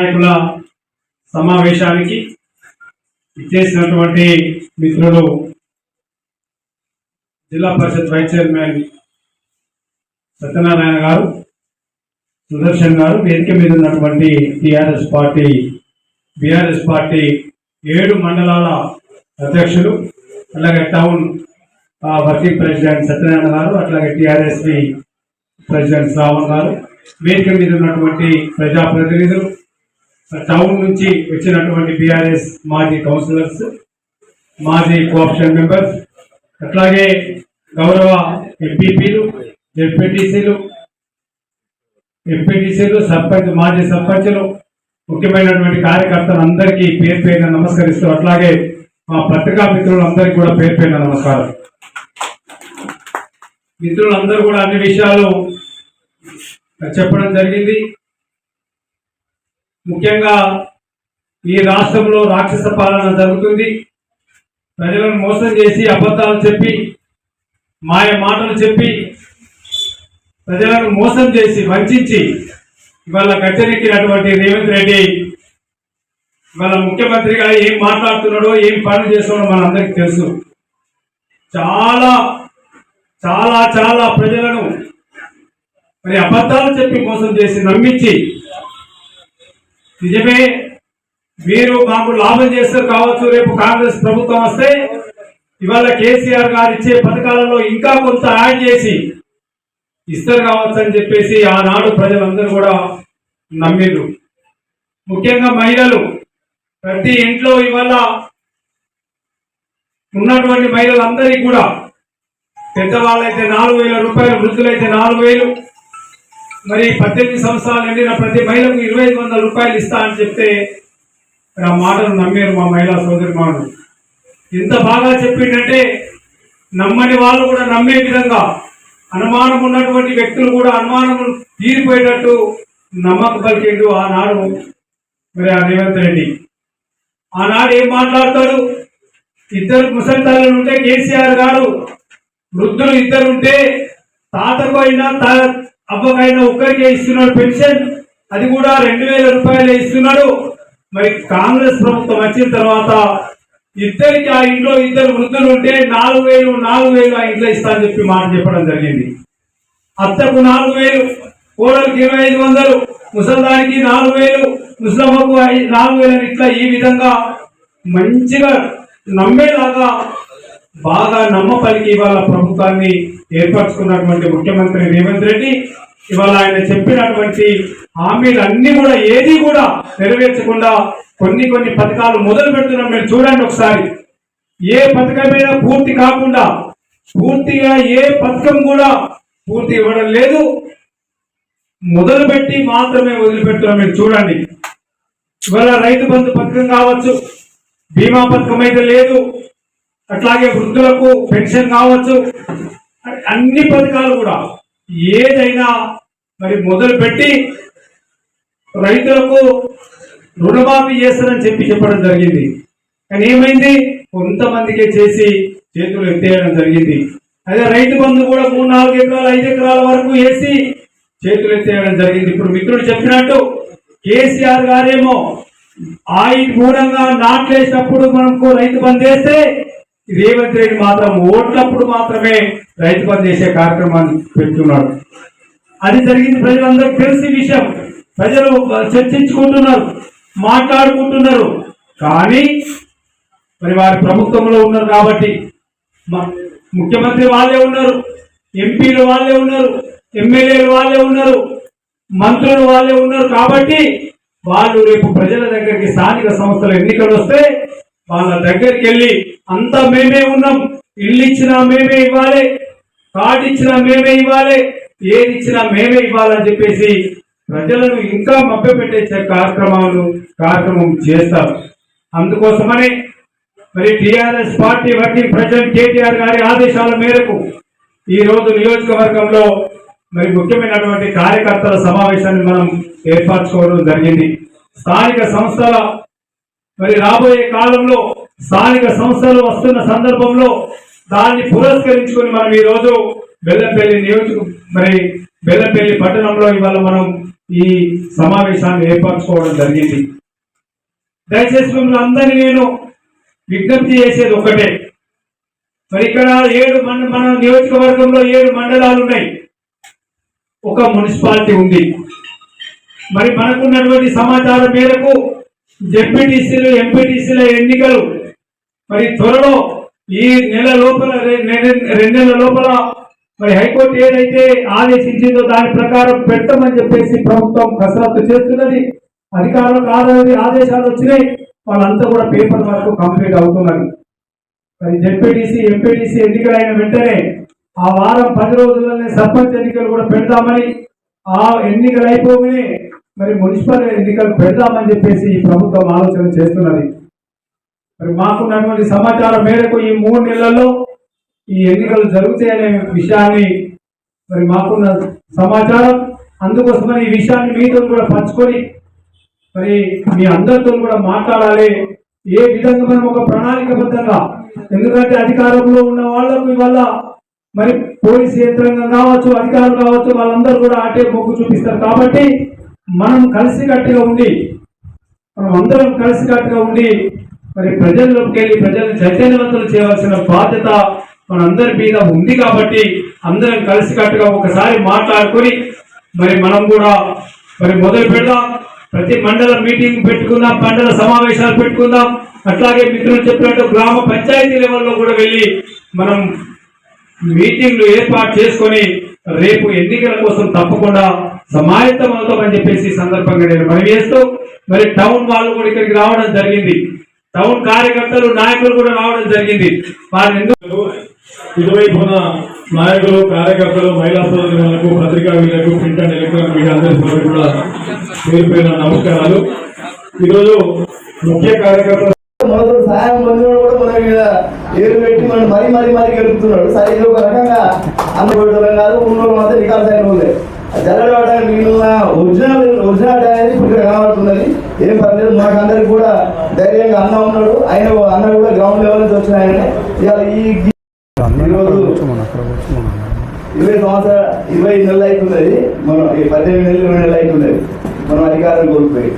నాయకుల సమావేశానికి ఇచ్చేసినటువంటి మిత్రులు జిల్లా పరిషత్ వైస్ చైర్మన్ సత్యనారాయణ గారు, సుదర్శన్ గారు, వేదిక మీద ఉన్నటువంటి బీఆర్ఎస్ పార్టీ 7 మండలాల అధ్యక్షులు, అలాగే టౌన్ వర్కింగ్ ప్రెసిడెంట్ సత్యనారాయణ గారు, అట్లాగే టీఆర్ఎస్పీ ప్రెసిడెంట్ శ్రావణ్ గారు, వేదిక మీద ఉన్నటువంటి ప్రజాప్రతినిధులు, టౌన్ నుంచి వచ్చినటువంటి బీఆర్ఎస్ మాజీ కౌన్సిలర్స్, మాజీ కోఆప్షన్ మెంబర్స్, అట్లాగే గౌరవ ఎంపీపీలు, ఎంపీటీసీలు, సర్పంచ్, మాజీ సర్పంచులు, ముఖ్యమైనటువంటి కార్యకర్తలు అందరికీ పేరు పేరున నమస్కరిస్తూ, అట్లాగే మా పత్రికా మిత్రులందరికీ కూడా పేరు పేరున నమస్కారం. మిత్రులందరూ కూడా అన్ని విషయాలు చెప్పడం జరిగింది. ముఖ్యంగా ఈ రాష్ట్రంలో రాక్షస పాలన జరుగుతుంది. ప్రజలను మోసం చేసి, అబద్ధాలు చెప్పి, మాయ మాటలు చెప్పి, ప్రజలను మోసం చేసి, వంచి ఇవాళ గద్దెనెక్కినటువంటి రేవంత్ రెడ్డి ఇవాళ ముఖ్యమంత్రిగా ఏం మాట్లాడుతున్నాడో, ఏం పనులు చేస్తున్నాడో మనందరికీ తెలుసు. చాలా చాలా చాలా ప్రజలను మరి అబద్ధాలు చెప్పి మోసం చేసి నమ్మించి, నిజమే మీరు మాకు లాభం చేస్తారు కావచ్చు, రేపు కాంగ్రెస్ ప్రభుత్వం వస్తే ఇవాళ కేసీఆర్ గారు ఇచ్చే పథకాలలో ఇంకా కొంత యాడ్ చేసి ఇస్తారు కావచ్చు అని చెప్పేసి ఆనాడు ప్రజలందరూ కూడా నమ్మిరు. ముఖ్యంగా మహిళలు, ప్రతి ఇంట్లో ఇవాళ ఉన్నటువంటి మహిళలందరికీ కూడా పెద్దవాళ్ళైతే 4,000 రూపాయలు, వృద్ధులైతే 4,000, మరి 18 సంవత్సరాలు నిండిన ప్రతి మహిళకు 2,500 రూపాయలు ఇస్తా అని చెప్తే ఆ మాటలు నమ్మారు మా మహిళా సోదరిమణులు. ఎంత బాగా చెప్పిందంటే నమ్మని వాళ్ళు కూడా నమ్మే విధంగా, అనుమానం ఉన్నటువంటి వ్యక్తులు కూడా అనుమానం తీరిపోయేటట్టు నమ్మక పలికిండు ఆనాడు మరి ఆ రేవంత్ రెడ్డి. ఆనాడు ఏం మాట్లాడతాడు, 2 ముసలి తల్లులు ఉంటే కేసీఆర్ గారు, వృద్ధులు 2 ఉంటే తాతకు అయినా అవ్వకైనా ఒక్కరికే ఇస్తున్నాడు పెన్షన్, అది కూడా 2,000 రూపాయలే ఇస్తున్నాడు. మరి కాంగ్రెస్ ప్రభుత్వం వచ్చిన తర్వాత ఇద్దరికి, ఆ ఇంట్లో 2 వృద్ధులు ఉంటే 4,000 ఆ ఇంట్లో ఇస్తా అని చెప్పి మాట చెప్పడం జరిగింది. అత్తకు 4,000, కోడలకు 2,500, ముసల్దానికి 4,000, ముసలమ్మకు 4,000 ఇట్లా ఈ విధంగా మంచిగా నమ్మేలాగా బాగా నమ్మపలికి ఇవాళ ప్రభుత్వాన్ని ఏర్పరచుకున్నటువంటి ముఖ్యమంత్రి రేవంత్ రెడ్డి ఇవాళ ఆయన చెప్పినటువంటి హామీలన్నీ కూడా ఏది కూడా నెరవేర్చకుండా కొన్ని పథకాలు మొదలు పెడుతున్నాం. మీరు చూడండి ఒకసారి, ఏ పథకమైనా పూర్తి కాకుండా, పూర్తిగా ఏ పథకం కూడా పూర్తి ఇవ్వడం లేదు, మొదలుపెట్టి మాత్రమే వదిలిపెడుతున్నాం. మీరు చూడండి, ఇవాళ రైతు బంధు పథకం కావచ్చు, బీమా పథకం అయితే లేదు, అట్లాగే వృద్ధులకు పెన్షన్ కావచ్చు, అన్ని పథకాలు కూడా ఏదైనా మరి మొదలుపెట్టి రైతులకు రుణమాఫీ చేస్తారని చెప్పడం జరిగింది. కానీ ఏమైంది, కొంతమందికే చేసి చేతులు ఎత్తేయడం జరిగింది. అదే రైతు బంధు కూడా 3, 4 ఎకరాలు, 5 ఎకరాల వరకు వేసి చేతులు ఎత్తేయడం జరిగింది. ఇప్పుడు మిత్రుడు చెప్పినట్టు కేసీఆర్ గారేమో ఆయిల్ మూలంగా నాట్లేసినప్పుడు మనకు రైతు బంధు వేస్తే, రేవంత్ రెడ్డి మాత్రం ఓట్లప్పుడు మాత్రమే రైతు బంధు చేసే కార్యక్రమాన్ని పెడుతున్నాడు. అది జరిగింది, ప్రజలందరికీ తెలిసి విషయం. ప్రజలు చర్చించుకుంటున్నారు, మాట్లాడుకుంటున్నారు. కానీ మరి వారి ప్రభుత్వంలో ఉన్నారు కాబట్టి, ముఖ్యమంత్రి వాళ్ళే ఉన్నారు, ఎంపీలు వాళ్ళే ఉన్నారు, ఎమ్మెల్యేలు వాళ్ళే ఉన్నారు, మంత్రులు వాళ్ళే ఉన్నారు. కాబట్టి వాళ్ళు రేపు ప్రజల దగ్గరికి, స్థానిక సంస్థల ఎన్నికలు వస్తే వాళ్ళ దగ్గరికి వెళ్ళి అంతా మేమే ఉన్నాం, ఇల్లు ఇచ్చినా మేమే ఇవ్వాలి, కార్డు ఇచ్చినా మేమే ఇవ్వాలి, ఏది ఇచ్చినా మేమే ఇవ్వాలని చెప్పేసి ప్రజలను ఇంకా మభ్యపెట్టే కార్యక్రమం చేస్తారు. అందుకోసమని మరి TRS party working president KTR గారి ఆదేశాల మేరకు ఈ రోజు నియోజకవర్గంలో మరి ముఖ్యమైనటువంటి కార్యకర్తల సమావేశాన్ని మనం ఏర్పరచుకోవడం జరిగింది. స్థానిక సంస్థల మరి రాబోయే కాలంలో స్థానిక సంస్థలు వస్తున్న సందర్భంలో దాన్ని పురస్కరించుకొని మనం ఈ రోజు బెల్లంపల్లి మరి బెల్లంపల్లి పట్టణంలో ఇవాళ మనం ఈ సమావేశాన్ని ఏర్పరచుకోవడం జరిగింది. దయచేసి మిమ్మల్ని అందరినీ నేను విజ్ఞప్తి చేసేది ఒకటే. మరి ఇక్కడ మన నియోజకవర్గంలో 7 మండలాలు ఉన్నాయి, ఒక మున్సిపాలిటీ ఉంది. మరి మనకున్నటువంటి సమాచారం మేరకు జెడ్పీటీసీలు ఎంపీటీసీల ఎన్నికలు మరి త్వరలో ఈ నెల లోపల 2 నెలల లోపల మరి హైకోర్టు ఏదైతే ఆదేశించిందో దాని ప్రకారం పెట్టమని చెప్పేసి ప్రభుత్వం కసరత్తు చేస్తున్నది. అధికారులకు ఆదేశాలు వచ్చినాయి, వాళ్ళంతా కూడా పేపర్ వర్క్ కంప్లీట్ అవుతున్నారు. మరి జెడ్పీటీసీ ఎంపీటీసీ ఎన్నికలైన వెంటనే ఆ వారం 10 రోజుల్లోనే సర్పంచ్ ఎన్నికలు కూడా పెడదామని, ఆ ఎన్నికలు అయిపోగానే మరి మున్సిపల్ ఎన్నికలు పెడదామని చెప్పేసి ఈ ప్రభుత్వం ఆలోచన చేస్తున్నది. మరి మాకున్నటువంటి సమాచారం మేరకు ఈ 3 నెలల్లో ఈ ఎన్నికలు జరుగుతాయనే విషయాన్ని మరి మాకున్న సమాచారం. అందుకోసమని ఈ విషయాన్ని మీతో కూడా పంచుకొని మరి మీ అందరితో కూడా మాట్లాడాలి. ఏ విధంగా మనం ఒక ప్రణాళికబద్ధంగా, ఎందుకంటే అధికారంలో ఉన్న వాళ్ళకు ఇవాళ మరి పోలీసు యంత్రాంగం కావచ్చు, అధికారులు కావచ్చు, వాళ్ళందరూ కూడా అటే మొగ్గు చూపిస్తారు. కాబట్టి మనం కలిసికట్టుగా ఉండి, మనం అందరం కలిసికట్టుగా ఉండి మరి ప్రజల్లోకి వెళ్ళి ప్రజల్ని చైతన్యవంతులు చేయవలసిన బాధ్యత మనందరి మీద ఉంది. కాబట్టి అందరం కలిసికట్టుగా ఒకసారి మాట్లాడుకొని మరి మనం కూడా మరి మొదలు పెడదాం. ప్రతి మండల మీటింగ్ పెట్టుకుందాం, మండల సమావేశాలు పెట్టుకుందాం. అట్లాగే మిత్రులు చెప్పినట్టు గ్రామ పంచాయతీ లెవెల్లో కూడా వెళ్ళి మనం మీటింగ్లు ఏర్పాటు చేసుకొని రేపు ఎన్నికల కోసం తప్పకుండా సమాయత్తం అవుతామని చెప్పేసి సందర్భంగా నేను మనవి చేస్తూ, మరి టౌన్ వాళ్ళు కూడా ఇక్కడికి రావడం జరిగింది, టౌన్ కార్యకర్తలు నాయకులు కూడా రావడం జరిగింది. వారు ఎందుకు ఇటువైపున నాయకులు కార్యకర్తలు మహిళా సోదరులకు పత్రికా వీళ్ళకు ప్రింట్ అండ్ ఎలక్ట్రానిక్ మీడియా అందరికీ కూడా పేరు నమస్కారాలు. ఈరోజు ముఖ్య కార్యకర్తలు మొదటి సాయం పొందిన కూడా మన మీద ఏరు పెట్టి మనం మరీ గెలుపుతున్నాడు. సరే ఇది ఒక రకంగా అందుకోవడం కాదు, ఉన్నోళ్ళు మాత్రం నికాల్స్ అయిన వాళ్ళే జరగడానికి మిగిలిన ఒరిజినల్ అనేది ఇప్పుడు కనబడుతున్నది. ఏం పర్లేదు, మాకు అందరికి కూడా ధైర్యంగా అన్న ఉన్నాడు. అన్న కూడా గ్రౌండ్ లెవెల్ నుంచి వచ్చిన ఆయన ఇవాళ ఈ 20 నెలలు అవుతున్నది, మనం 18 నెలలు 20 నెలలు అవుతున్నది మనం అధికారం కోల్పోయి.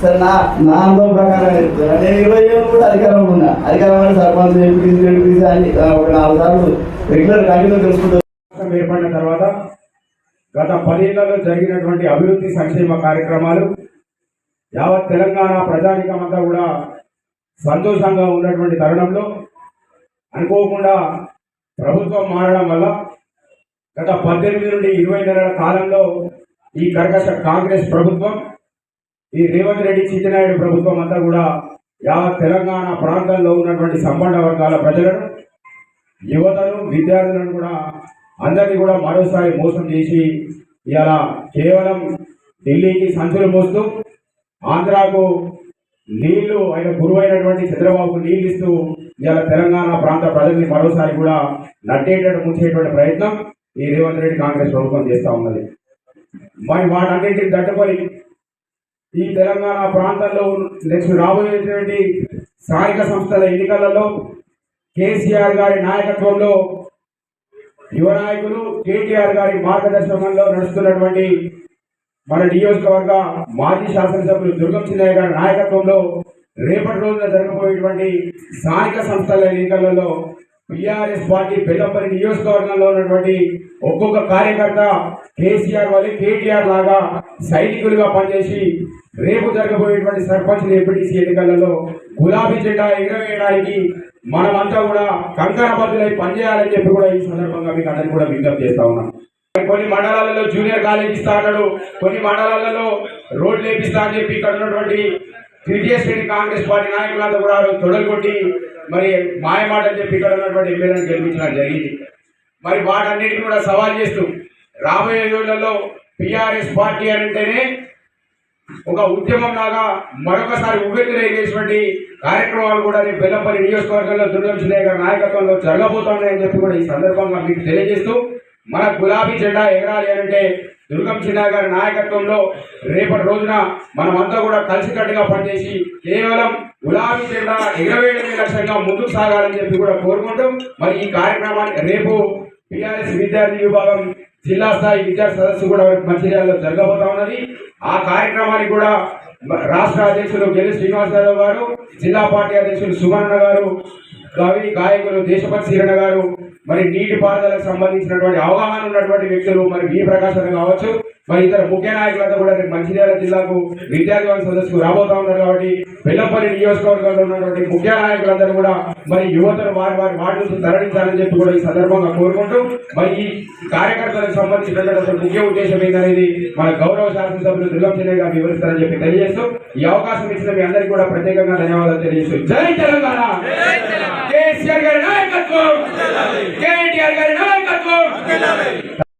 సరే నా అనుభవం ప్రకారం చెప్తున్నా, నేను 20 ఏళ్ళు కూడా అధికారంలో ఉన్నా. అధికారంలో సర్పంచ్ ఎంపీటీసీ అన్ని ఒక 4 సార్లు రెగ్యులర్ కంటిన్యూ తెలుసుకుంటూ ఏర్పడిన తర్వాత గత 10 ఏళ్లలో జరిగినటువంటి అభివృద్ధి సంక్షేమ కార్యక్రమాలు యావత్ తెలంగాణ ప్రజానికం అంతా కూడా సంతోషంగా ఉన్నటువంటి తరుణంలో అనుకోకుండా ప్రభుత్వం మారడం వల్ల గత 18 నుండి 20 నెలల కాలంలో ఈ కర్కశ కాంగ్రెస్ ప్రభుత్వం, ఈ రేవంత్ రెడ్డి చిట్టినాయుడు ప్రభుత్వం అంతా కూడా యావత్ తెలంగాణ ప్రాంతాల్లో ఉన్నటువంటి సంపన్న వర్గాల ప్రజలను, యువతను, విద్యార్థులను కూడా అందరినీ కూడా మరోసారి మోసం చేసి ఇలా కేవలం ఢిల్లీకి సంచులు మోస్తూ ఆంధ్రాకు నీళ్లు ఆయన గురువైనటువంటి చంద్రబాబు నీళ్లు ఇస్తూ ఇలా తెలంగాణ ప్రాంత ప్రజల్ని మరోసారి కూడా నట్టేటట్టు ముంచేటువంటి ప్రయత్నం ఈ రేవంత్ రెడ్డి కాంగ్రెస్ ప్రభుత్వం చేస్తూ ఉన్నది. మరి వాటన్నింటిని తట్టుకొని ఈ తెలంగాణ ప్రాంతంలో నెక్స్ట్ రాబోయేటువంటి స్థానిక సంస్థల ఎన్నికలలో కేసీఆర్ గారి నాయకత్వంలో యువ నాయకులు కేటీఆర్ గారి మార్గదర్శకంలో నడుస్తున్నటువంటి మన నియోజకవర్గ మాజీ శాసనసభ్యులు దుర్గం చిన్నయ్య గారి నాయకత్వంలో రేపటి రోజున జరగబోయేటువంటి స్థానిక సంస్థల ఎన్నికలలో టీఆర్ఎస్ పార్టీ బెల్లంపల్లి నియోజకవర్గంలో ఉన్నటువంటి ఒక్కొక్క కార్యకర్త కేసీఆర్ వల్ల కేటీఆర్ లాగా సైనికులుగా పనిచేసి రేపు జరగబోయేటువంటి సర్పంచ్ ఎంపీటీసీ ఎన్నికలలో గులాబీ జెండా ఎగరవేయడానికి మనమంతా కూడా కంకణబద్దులై పనిచేయాలని చెప్పి కూడా ఈ సందర్భంగా మీకు అందరికీ కూడా విజ్ఞప్తి చేస్తా ఉన్నాం. కొన్ని మండలాలలో జూనియర్ కాలేజ్ ఇస్తా అన్నాడు, కొన్ని మండలాలలో రోడ్లు వేపిస్తా అని చెప్పి ఇక్కడ ఉన్నటువంటి తృతీయ శ్రేణి కాంగ్రెస్ పార్టీ నాయకులంతా కూడా తొడగొట్టి మరి మాయమాటని చెప్పి ఇక్కడ ఉన్నటువంటి ఎమ్మెల్యేలను గెలిపించడం జరిగింది. మరి వాటన్నిటిని కూడా సవాల్ చేస్తూ రాబోయే రోజులలో టీఆర్ఎస్ పార్టీ అంటేనే ఒక ఉద్యమం లాగా మరొకసారి ఉవ్వెత్తులేటువంటి కార్యక్రమాలు కూడా రేపు బెల్లంపల్లి నియోజకవర్గంలో దుర్గం చిన్నయ్య గారి నాయకత్వంలో జరగబోతున్నాయని చెప్పి కూడా ఈ సందర్భంగా మీకు తెలియజేస్తూ మన గులాబీ జెండా ఎగరాలి అంటే దుర్గం చిన్నయ్య గారి నాయకత్వంలో రేపటి రోజున మనమంతా కూడా కలిసికట్టుగా పనిచేసి కేవలం గులాబీ జెండా ఎగరవేయడమే లక్ష్యంగా ముందుకు సాగాలని చెప్పి కూడా కోరుకుంటూ మరి ఈ కార్యక్రమాన్ని రేపు టిఆర్ఎస్ విద్యార్థి విభాగం జిల్లా స్థాయి విద్యార్థి సదస్సు కూడా మంచిర్యాలలో జరగబోతా ఉన్నది. ఆ కార్యక్రమానికి కూడా రాష్ట్ర అధ్యక్షులు గెలి శ్రీనివాస్ యాదవ్ గారు, జిల్లా పార్టీ అధ్యక్షులు సుమన్న గారు, కవి గాయకులు దేశపతి సీరణ గారు, మరి నీటి పారుదలకు సంబంధించినటువంటి అవగాహన ఉన్నటువంటి వ్యక్తులు మరి వి ప్రకాశం కావచ్చు, మరి ఇతర ముఖ్య నాయకులంతా కూడా మంచిర్యాల జిల్లాకు విద్యార్థి సదస్సుకు రాబోతా ఉన్నారు. కాబట్టి బెల్లంపల్లి నియోజకవర్గంలో ఉన్నటువంటి ముఖ్య నాయకులందరూ కూడా మరి యువతను వారి వార్డు నుంచి తరలించాలని చెప్పి కూడా ఈ సందర్భంగా కోరుకుంటూ, మరి ఈ కార్యకర్తలకు సంబంధించినటువంటి అసలు ముఖ్య ఉద్దేశం ఏంటనేది మన గౌరవ శాసనసభ్యులు దుర్గం చెన్నై గారు వివరిస్తారని చెప్పి తెలియజేస్తూ ఈ అవకాశం ఇచ్చిన మీ అందరికీ కూడా ప్రత్యేకంగా ధన్యవాదాలు తెలియజేస్తూ జై తెలంగాణ, కేసీఆర్ గారి నాయకత్వం, కేటీఆర్ గారి నాయకత్వం.